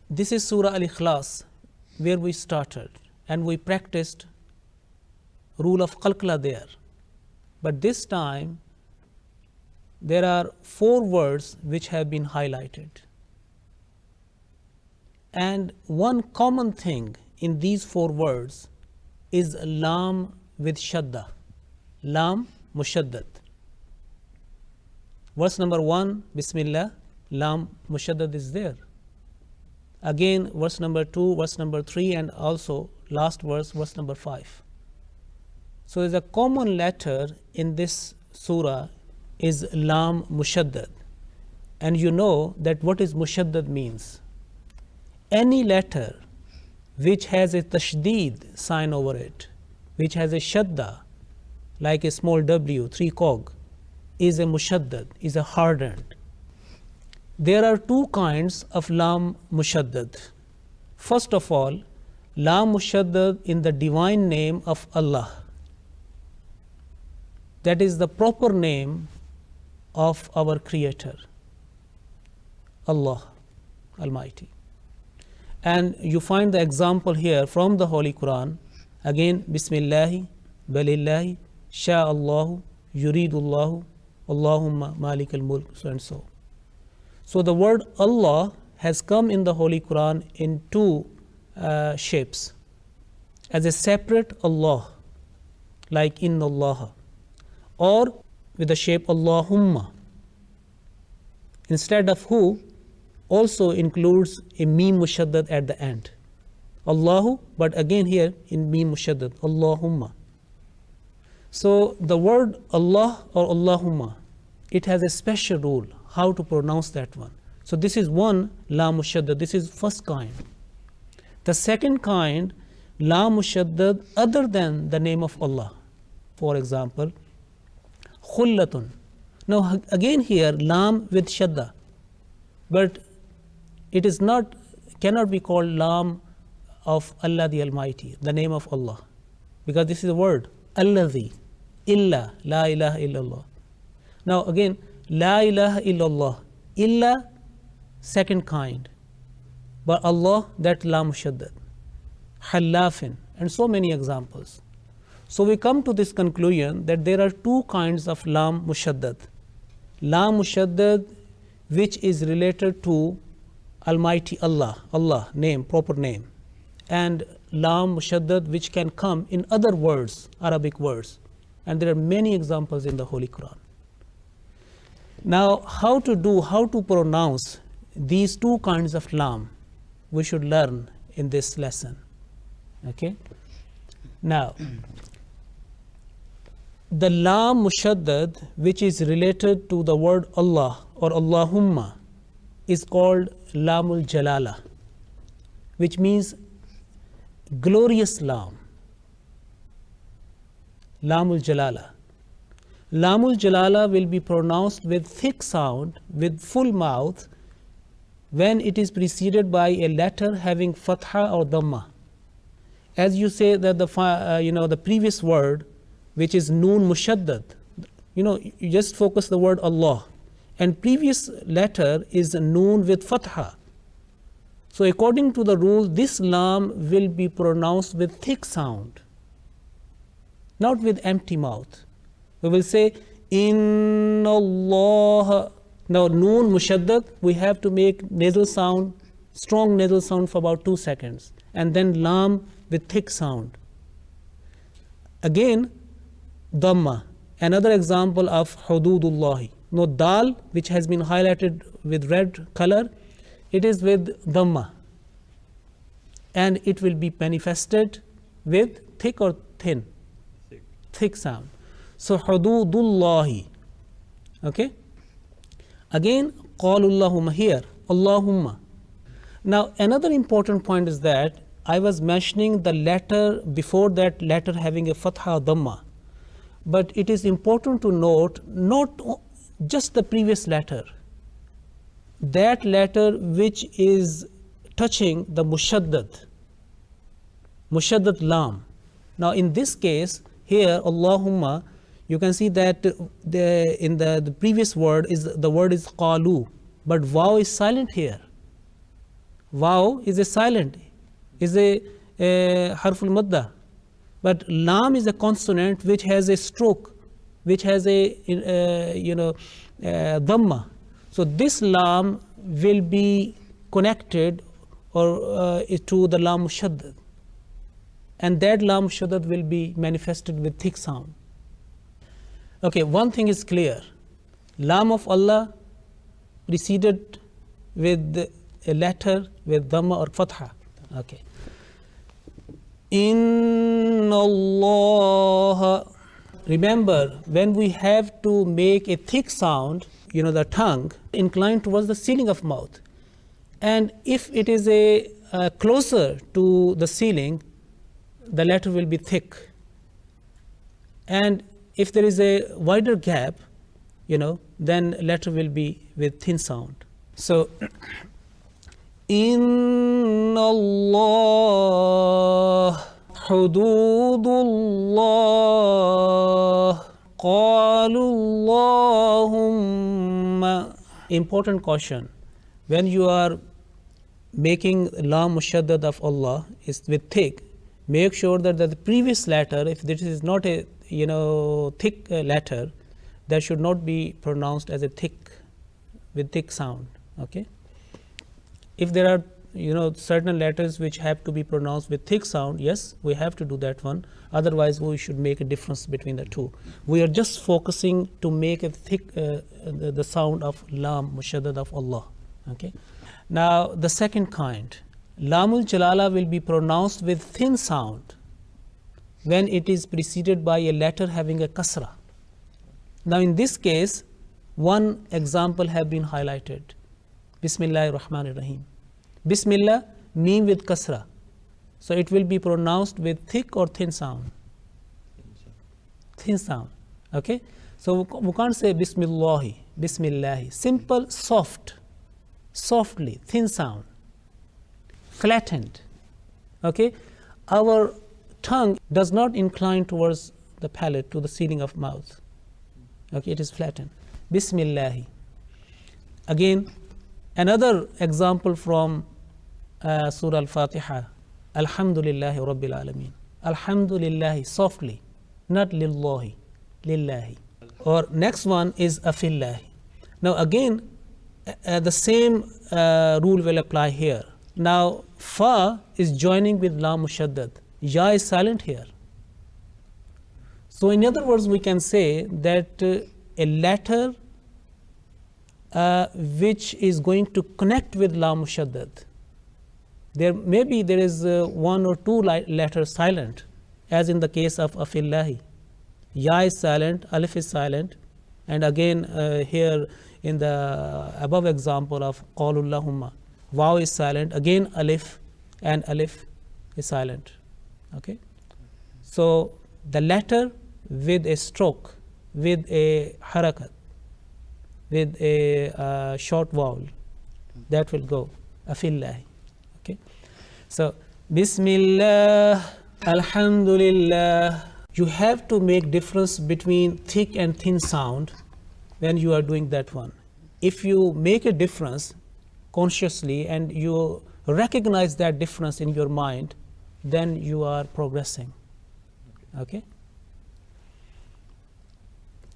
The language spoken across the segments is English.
This is Surah Al-Ikhlas, where we started, and we practiced rule of qalqala there. But this time, there are 4 words which have been highlighted. And one common thing in these 4 words is Laam with Shadda. Laam Mushaddad. Verse number 1, Bismillah, Laam Mushaddad is there. Again, verse number 2, verse number 3, and also last verse, verse number 5. So there's a common letter in this surah is Laam Mushaddad. And you know that what is Mushaddad means. Any letter which has a tashdeed sign over it, which has a shadda, like a small w, 3 cog, is a Mushaddad, is a hardened. There are 2 kinds of Laam Mushaddad. First of all, Laam Mushaddad in the divine name of Allah. That is the proper name of our Creator, Allah Almighty. And you find the example here from the Holy Quran. Again, Bismillahi, Balillahi, Sha'allahu, Yuridullahu, Allahumma Malik al-Mulk, so and so. So the word Allah has come in the Holy Quran in 2 shapes. As a separate Allah, like Inna Allah, or with the shape Allahumma. Instead of who, also includes a Mim Mushaddad at the end. Allahu, but again here in Mim Mushaddad, Allahumma. So the word Allah or Allahumma, it has a special rule how to pronounce that one. So this is one Laam Mushaddad, this is first kind. The second kind, Laam Mushaddad other than the name of Allah. For example, Khullatun. Now again here Laam with Shadda, but it is not, cannot be called Laam of Allah the Almighty, the name of Allah, because this is a word, Alladhi, Illa, La ilaha illallah. Now again, La ilaha illallah, Illa, second kind, but Allah, that Laam Mushaddad, Hallafin, and so many examples. So we come to this conclusion that there are 2 kinds of Laam Mushaddad. Laam Mushaddad, which is related to Almighty Allah, Allah, name, proper name, and Laam Mushaddad, which can come in other words, Arabic words, and there are many examples in the Holy Quran. Now, how to pronounce these 2 kinds of Laam, we should learn in this lesson. Okay? Now, the Laam Mushaddad, which is related to the word Allah or Allahumma, is called Laamul Jalala, which means glorious Laam. Laamul Jalala. Laamul Jalala will be pronounced with thick sound, with full mouth, when it is preceded by a letter having fatha or dhamma. As you say that the previous word, which is Noon Mushaddad, you just focus the word Allah, and previous letter is Noon with fatha. So according to the rule, this Laam will be pronounced with thick sound, not with empty mouth. We will say, Inna Allah. Now, Noon Mushaddad, we have to make nasal sound, strong nasal sound for about 2 seconds, and then Laam with thick sound. Again, Dhamma, another example of Hududullahi. Now, Dal, which has been highlighted with red color, it is with Dhamma, and it will be manifested with thick or thin? Thick sound. So, Hududullahi. Okay? Again, Qalullahumma here, Allahumma. Now, another important point is that I was mentioning the letter before that letter having a fatha dhamma. But it is important to note not just the previous letter, that letter which is touching the Mushaddad Laam. Now, in this case, here, Allahumma, you can see that in the previous word is the word is qalu, but waw is silent here. Waw is a silent, is a harful madda. But Laam is a consonant which has a stroke, which has a dhamma. So this Laam will be connected or to the Laam Mushaddad, and that Laam Mushaddad will be manifested with thick sound. Okay, one thing is clear: Laam of Allah preceded with a letter with dhamma or fatha. Okay. In Allah. Remember, when we have to make a thick sound, the tongue inclined towards the ceiling of mouth, and if it is a closer to the ceiling, the letter will be thick, and if there is a wider gap, then letter will be with thin sound. So Inna Allah hududullah qalullahumma. Important caution: when you are making Laam Mushaddad of Allah is with thick, make sure that the previous letter, if this is not a thick letter, that should not be pronounced as a thick with thick sound. Okay. If there are certain letters which have to be pronounced with thick sound, yes, we have to do that one. Otherwise, we should make a difference between the two. We are just focusing to make a thick the sound of Laam Mushaddad of Allah. Okay. Now the second kind, Laamul Jalala, will be pronounced with thin sound when it is preceded by a letter having a kasra. Now in this case, one example have been highlighted. Bismillahir Rahmanir Rahim. Bismillah, meem with kasra. So it will be pronounced with thick or thin sound? Thin sound. Okay. So we can't say Bismillahi, Bismillahi. Simple, softly, thin sound. Flattened. Okay. Our tongue does not incline towards the palate, to the ceiling of mouth. Okay, it is flattened. Bismillahi. Again, another example from Surah Al-Fatiha. Alhamdulillahi Rabbil Alameen. Alhamdulillahi, softly, not lillahi, lillahi. Or next one is afillahi. Now again, the same rule will apply here. Now fa is joining with Laam Mushaddad. Ya is silent here. So in other words, we can say that a letter which is going to connect with Laam Mushaddad, there is one or two letters silent, as in the case of afillahi. Ya is silent, alif is silent, and again here in the above example of qalullahumma, waw is silent, again alif, and alif is silent. Okay. So the letter with a stroke, with a harakat, with a short vowel, that will go afillahi. Okay. So Bismillah, Alhamdulillah. You have to make difference between thick and thin sound when you are doing that one. If you make a difference consciously and you recognize that difference in your mind, then you are progressing. Okay.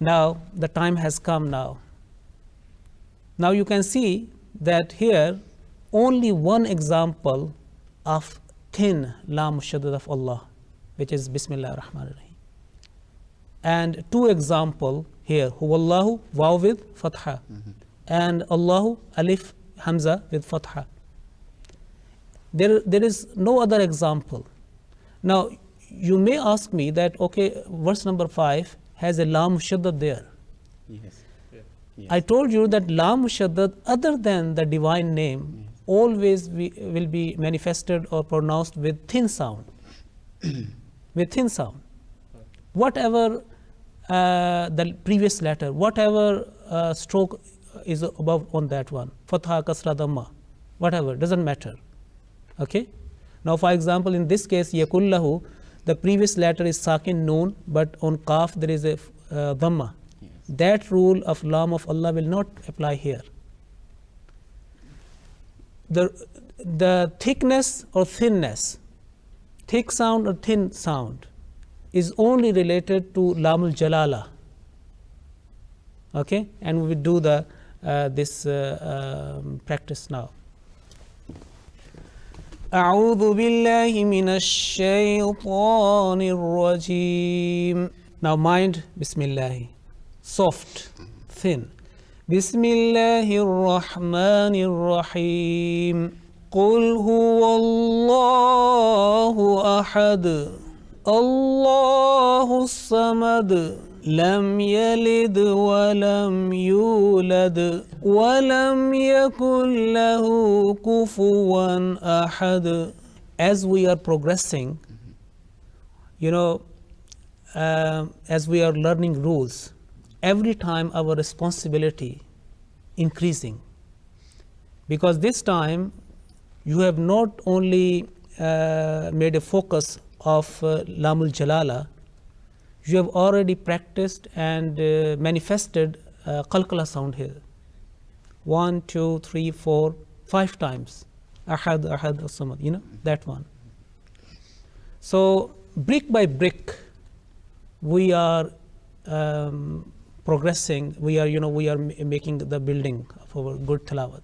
Now the time has come now. Now you can see that here only one example of thin Laam Mushaddad of Allah, which is Bismillah ar-Rahman ar-Rahim, and two example here, Huwallahu, waw with fatha, and Allahu, alif hamza with fatha. There is no other example. Now you may ask me that, okay, verse number 5 has a Laam Mushaddad there. Yes. Yes. I told you that Laam Mushaddad, other than the divine name, always will be manifested or pronounced with thin sound. With thin sound. Whatever the previous letter, whatever stroke is above on that one, fatha, kasra, dhamma, whatever, doesn't matter. Okay. Now for example, in this case, yakullahu, the previous letter is sakin noon, but on kaf there is a dhamma. Yes. That rule of Laam of Allah will not apply here. the thickness or thinness, thick sound or thin sound, is only related to Lamul Jalala. Okay, and we will do the this practice now. أعوذ بالله من الشيطان الرجيم. Now mind Bismillah, soft, thin. بسم الله الرحمن الرحيم. قل هو الله أحد الله الصمد لم يلد ولم يولد ولم يكن له كفوا أحد. As we are progressing, as we are learning rules, every time our responsibility increasing, because this time you have not only made a focus of Lamul Jalala, you have already practiced and manifested Qalqala sound here. 1, 2, 3, 4, 5 times. Ahad, Ahad, Samad, that one. So brick by brick, we are progressing. We are making the building of our good tilawat.